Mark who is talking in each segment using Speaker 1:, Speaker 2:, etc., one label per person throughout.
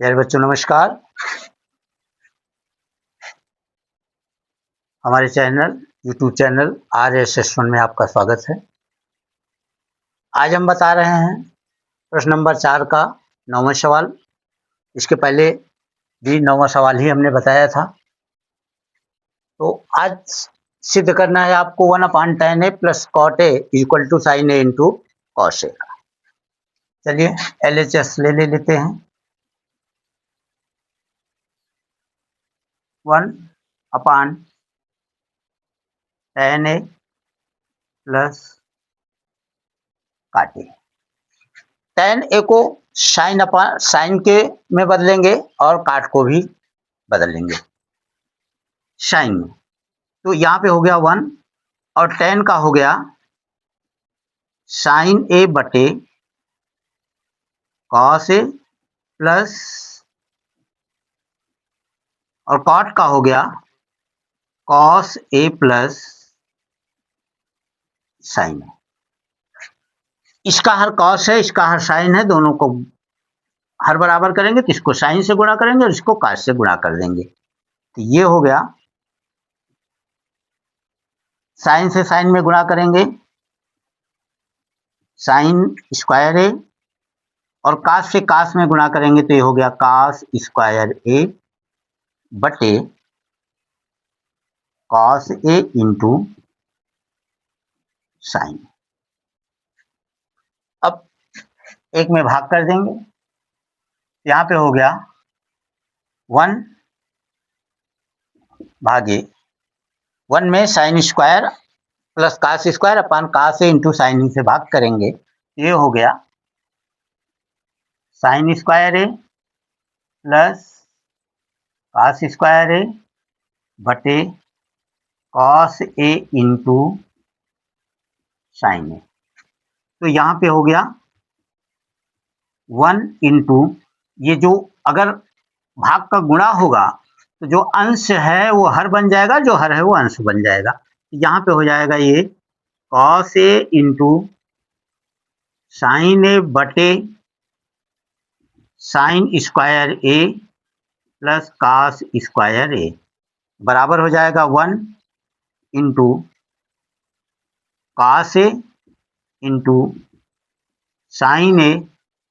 Speaker 1: प्यारे बच्चों नमस्कार। हमारे यूट्यूब चैनल RSS1 में आपका स्वागत है। आज हम बता रहे हैं प्रश्न नंबर 4 का 9वां सवाल। इसके पहले भी 9वां सवाल ही हमने बताया था। तो आज सिद्ध करना है आपको 1/tan A + cot A = sin A × cos A। चलिए LHS ले लेते हैं। 1/tan A + cot A। tan A को साइन के में बदलेंगे और काट को भी बदल लेंगे साइन में। तो यहाँ पे हो गया 1 और tan का हो गया sin A बटे cos A प्लस और cot का हो गया cos A plus sin A। इसका हर cos है, इसका हर sin है, दोनों को हर बराबर करेंगे तो इसको sin से गुणा करेंगे और इसको cos से गुणा कर देंगे। तो ये हो गया, sin से sin में गुणा करेंगे sin स्क्वायर A और cos से cos में गुणा करेंगे तो ये हो गया cos स्क्वायर A बटे cos A इंटू sin। अब एक में भाग कर देंगे, यहाँ पे हो गया 1 भागे 1 में sin square plus cos square upon cos A into sin से भाग करेंगे। ये हो गया sin square A plus cos square A बटे cos A into sin A। तो यहाँ पे हो गया 1 इंटू, ये जो अगर भाग का गुणा होगा तो जो अंश है वो हर बन जाएगा, जो हर है वो अंश बन जाएगा। यहाँ पे हो जाएगा ये cos A into sin A बटे sin square A plus cos square A बराबर हो जाएगा 1 into cos A into sin A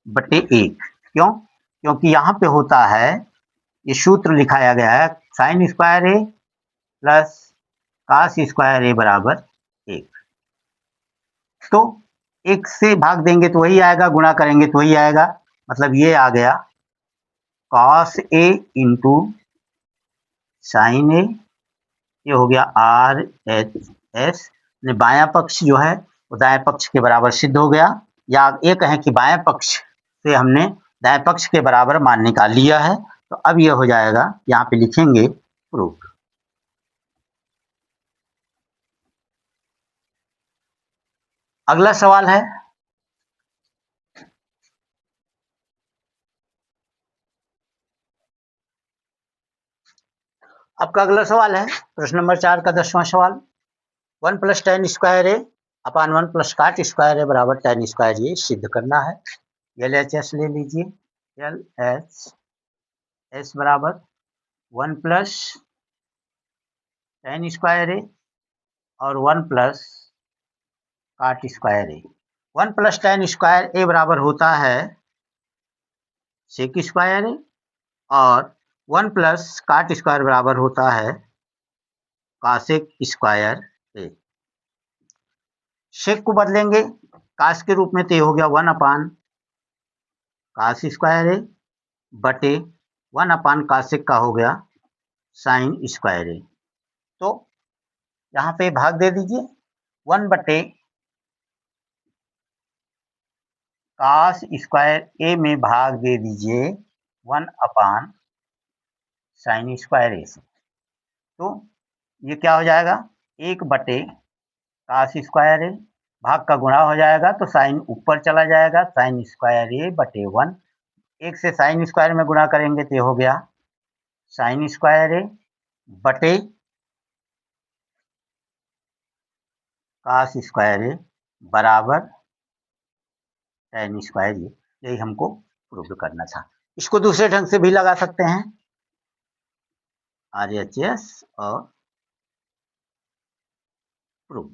Speaker 1: बटे 1। क्यों? क्योंकि यहाँ पे होता है, ये सूत्र लिखाया गया है sin square A plus cos square A बराबर 1। तो 1 से भाग देंगे तो वही आएगा, गुणा करेंगे तो वही आएगा। मतलब ये आ गया cos A into sin A, ये हो गया RHS। बायां पक्ष जो है वो दाएं पक्ष के बराबर सिद्ध हो गया, या ये कहें कि बाएं पक्ष से हमने दाएं पक्ष के बराबर मान निकाल लिया है। तो अब ये हो जाएगा, यहाँ पे लिखेंगे प्रूफ। अगला सवाल है आपका अगला सवाल है प्रश्न नंबर 4 का 10वां सवाल। 1 + tan square A upon 1 + cot square A बराबर tan स्क्वायर A सिद्ध करना है। LHS ले लीजिए। LHS बराबर 1 + tan स्क्वायर A और 1 + cot square A। 1 + tan square A बराबर होता है sec स्क्वायर A और 1 + cot स्क्वायर बराबर होता है cosec स्क्वायर A। सेक को बदलेंगे कास के रूप में तो ये हो गया 1/cos स्क्वायर A बटे 1/cosec का हो गया sin स्क्वायर A। तो यहाँ पे भाग दे दीजिए, 1 बटे cos स्क्वायर A में भाग दे दीजिए 1/sin स्क्वायर A से। तो ये क्या हो जाएगा, 1 बटे cos स्क्वायर A, भाग का गुणा हो जाएगा तो साइन ऊपर चला जाएगा, sin स्क्वायर A बटे 1। 1 से sin स्क्वायर में गुणा करेंगे तो ये हो गया sin स्क्वायर A बटे cos स्क्वायर A बराबर tan स्क्वायर A। यही हमको प्रूव करना था। इसको दूसरे ढंग से भी लगा सकते हैं, RHS और प्रूफ।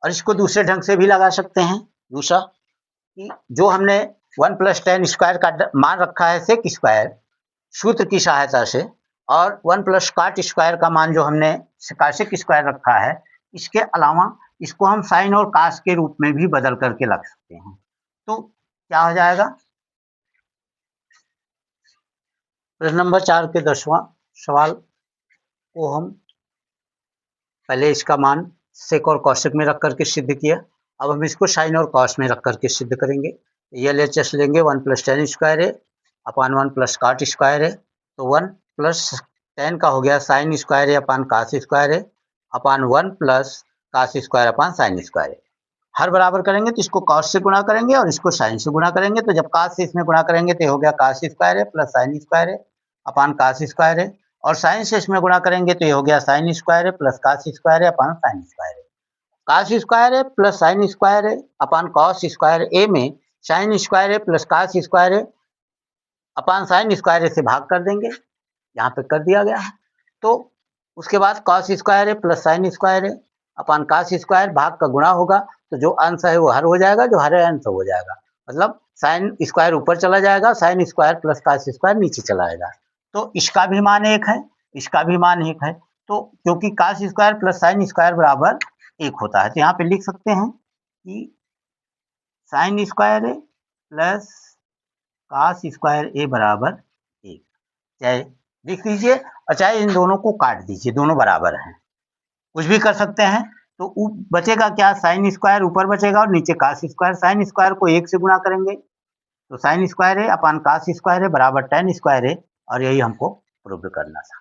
Speaker 1: और इसको दूसरे ढंग से भी लगा सकते हैं, दूसरा कि जो हमने 1 + tan स्क्वायर का मान रखा है सेक स्क्वायर सूत्र की सहायता से, और 1 + cot स्क्वायर का मान जो हमने कासेक स्क्वायर रखा है, इसके अलावा इसको हम साइन और कास के रूप में भी बदल करके रख सकते हैं। तो क्या हो जाएगा, प्रश्न नंबर 4 के 10वां सवाल को हम पहले इसका मान सेक और कॉसेक में रख करके सिद्ध किया, अब हम इसको साइन और कॉस में रख करके सिद्ध करेंगे। ये LHS लेंगे 1 + tan स्क्वायर है अपान 1 + cot स्क्वायर है, तो 1 + tan का हो गया साइन स्क्वायर है अपान कास स्क्वायर है upon 1 + cos square upon sine square है। हर बराबर करेंगे तो इसको कॉस से गुणा करेंगे और इसको साइन से गुणा करेंगे, तो जब कास से इसमें गुणा करेंगे तो ये हो गया कास स्क्वायर है प्लस साइन स्क्वायर है अपान कास स्क्वायर है, और साइन से इसमें गुणा करेंगे तो ये हो गया साइन स्क्वायर है प्लस कास स्क्वायर है अपान साइन स्क्वायर है। कास स्क्वायर है प्लस साइन स्क्वायर है अपान कॉस स्क्वायर ए में साइन स्क्वायर है प्लस कास स्क्वायर है अपान साइन स्क्वायर से भाग कर देंगे, यहाँ पे कर दिया गया है। तो उसके बाद कॉस स्क्वायर है प्लस साइन स्क्वायर है अपान कास स्क्वायर, भाग का गुणा होगा तो जो अंश है वो हर हो जाएगा, जो हर है अंश हो जाएगा, मतलब साइन स्क्वायर ऊपर चला जाएगा, sine square plus cos square नीचे चला जाएगा। तो इसका भी मान 1 है, इसका भी मान 1 है, तो क्योंकि cos square plus sine square बराबर 1 होता है, तो यहाँ पे लिख सकते हैं कि साइन स्क्वायर ए प्लस कास स्क्वायर ए बराबर 1, चाहे लिख लीजिए और चाहे इन दोनों को काट दीजिए, दोनों बराबर हैं, कुछ भी कर सकते हैं। तो बचेगा क्या, साइन स्क्वायर ऊपर बचेगा और नीचे कास स्क्वायर, साइन स्क्वायर को 1 से गुणा करेंगे तो साइन स्क्वायर है अपान कास स्क्वायर है बराबर tan स्क्वायर है, और यही हमको प्रूव करना था।